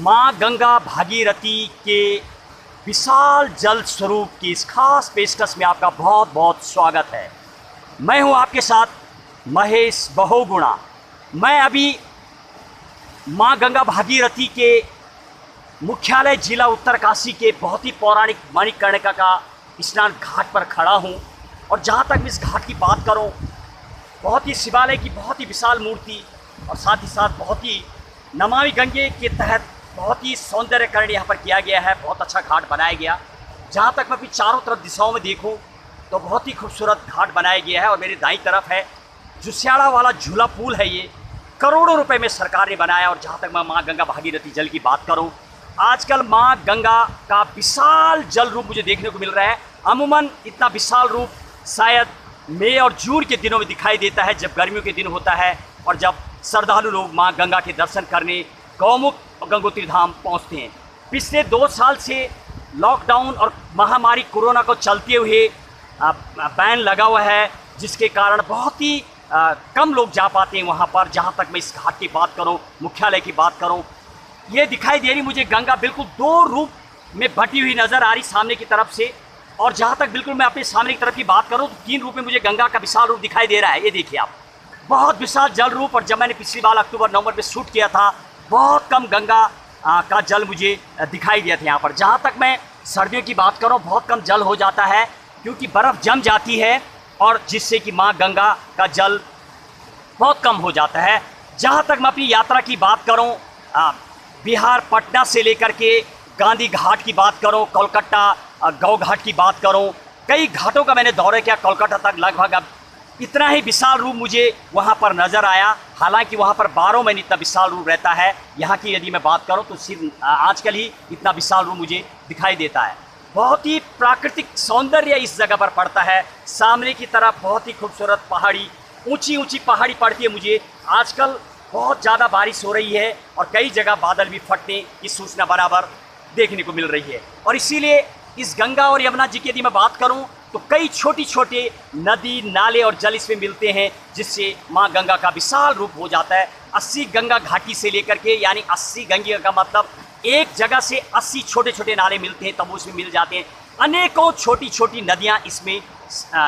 माँ गंगा भागीरथी के विशाल जल स्वरूप की इस खास पेशकश में आपका बहुत बहुत स्वागत है। मैं हूं आपके साथ महेश बहुगुणा। मैं अभी माँ गंगा भागीरथी के मुख्यालय जिला उत्तरकाशी के बहुत ही पौराणिक मणिकर्णिका का स्नान घाट पर खड़ा हूं। और जहां तक मैं इस घाट की बात करूं, बहुत ही शिवालय की बहुत ही विशाल मूर्ति और साथ ही साथ बहुत ही नमामि गंगे के तहत बहुत ही सौंदर्यकरण यहाँ पर किया गया है। बहुत अच्छा घाट बनाया गया। जहाँ तक मैं अपनी चारों तरफ दिशाओं में देखूँ तो बहुत ही खूबसूरत घाट बनाया गया है। और मेरी दाईं तरफ है जुस्याड़ा वाला झूला पुल है। ये करोड़ों रुपए में सरकार ने बनाया। और जहाँ तक मैं माँ गंगा भागीरथी जल की बात करूँ, आजकल माँ गंगा का विशाल जल रूप मुझे देखने को मिल रहा है। अमूमन इतना विशाल रूप शायद मई और जून के दिनों में दिखाई देता है, जब गर्मियों के दिन होता है और जब श्रद्धालु लोग माँ गंगा के दर्शन करने गौमुख और गंगोत्री धाम पहुँचते हैं। पिछले 2 साल से लॉकडाउन और महामारी कोरोना को चलते हुए बैन लगा हुआ है, जिसके कारण बहुत ही कम लोग जा पाते हैं वहाँ पर। जहाँ तक मैं इस घाट की बात करूँ, मुख्यालय की बात करूँ, ये दिखाई दे रही मुझे गंगा बिल्कुल 2 रूप में बटी हुई नज़र आ रही सामने की तरफ से। और जहाँ तक बिल्कुल मैं अपने सामने की तरफ की बात करूँ तो 3 रूप में मुझे गंगा का विशाल रूप दिखाई दे रहा है। ये देखिए आप, बहुत विशाल जल रूप। और जब मैंने पिछली बार अक्टूबर-नवंबर में शूट किया था, बहुत कम गंगा का जल मुझे दिखाई दिया था यहाँ पर। जहाँ तक मैं सर्दियों की बात करूँ, बहुत कम जल हो जाता है क्योंकि बर्फ़ जम जाती है और जिससे कि माँ गंगा का जल बहुत कम हो जाता है। जहाँ तक मैं अपनी यात्रा की बात करूँ, बिहार पटना से लेकर के गांधी घाट की बात करूँ, कोलकाता गौ घाट की बात करूँ, कई घाटों का मैंने दौरे किया। कोलकाता तक लगभग अब इतना ही विशाल रूप मुझे वहाँ पर नज़र आया। हालांकि वहाँ पर 12 महीने इतना विशाल रूप रहता है। यहाँ की यदि मैं बात करूँ तो सिर्फ आजकल ही इतना विशाल रूप मुझे दिखाई देता है। बहुत ही प्राकृतिक सौंदर्य इस जगह पर पड़ता है। सामने की तरफ बहुत ही खूबसूरत पहाड़ी, ऊंची ऊंची पहाड़ी पड़ती है मुझे। आजकल बहुत ज़्यादा बारिश हो रही है और कई जगह बादल भी फटने की सूचना बराबर देखने को मिल रही है। और इसीलिए इस गंगा और यमुना जी की यदि मैं बात करूं तो कई छोटी छोटे नदी नाले और जल इसमें मिलते हैं, जिससे माँ गंगा का विशाल रूप हो जाता है। 80 गंगा घाटी से लेकर के, यानी 80 गंगे का मतलब एक जगह से 80 छोटे छोटे नाले मिलते हैं, तब वो इसमें मिल जाते हैं। अनेकों छोटी छोटी नदियाँ इसमें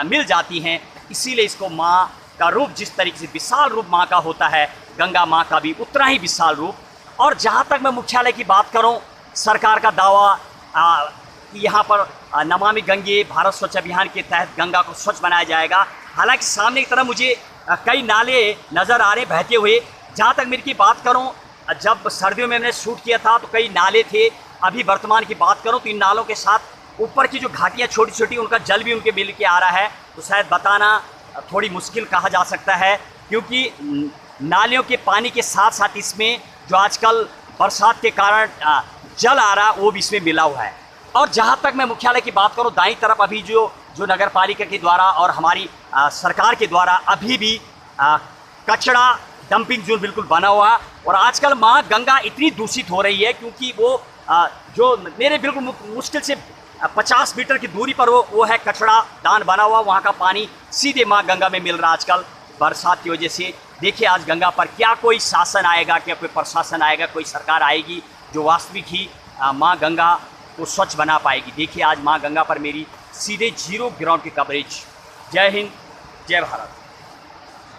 मिल जाती हैं। इसीलिए इसको माँ का रूप, जिस तरीके से विशाल रूप माँ का होता है, गंगा माँ का भी उतना ही विशाल रूप। और जहाँ तक मैं मुख्यालय की बात करूँ, सरकार का दावा यहाँ पर नमामि गंगे भारत स्वच्छ अभियान के तहत गंगा को स्वच्छ बनाया जाएगा। हालांकि सामने की तरफ मुझे कई नाले नज़र आ रहे बहते हुए। जहाँ तक मेरी की बात करूँ, जब सर्दियों में मैंने शूट किया था तो कई नाले थे। अभी वर्तमान की बात करूँ तो इन नालों के साथ ऊपर की जो घाटियाँ छोटी छोटी, उनका जल भी उनके मिल के आ रहा है। तो शायद बताना थोड़ी मुश्किल कहा जा सकता है, क्योंकि नालियों के पानी के साथ साथ इसमें जो आजकल बरसात के कारण जल आ रहा, वो भी इसमें मिला हुआ है। और जहाँ तक मैं मुख्यालय की बात करूँ, दाईं तरफ अभी जो नगर पालिका के द्वारा और हमारी सरकार के द्वारा अभी भी कचरा डंपिंग जोन बिल्कुल बना हुआ। और आजकल माँ गंगा इतनी दूषित हो रही है क्योंकि वो जो मेरे बिल्कुल मुश्किल से 50 मीटर की दूरी पर वो है कचरा दान बना हुआ। वहाँ का पानी सीधे माँ गंगा में मिल रहा है आजकल बरसात की वजह से। देखिए आज गंगा पर क्या कोई शासन आएगा, क्या कोई प्रशासन आएगा, कोई सरकार आएगी जो वास्तविक ही माँ गंगा को स्वच्छ बना पाएगी। देखिए आज माँ गंगा पर मेरी सीधे 0 ग्राउंड की कवरेज। जय हिंद, जय भारत।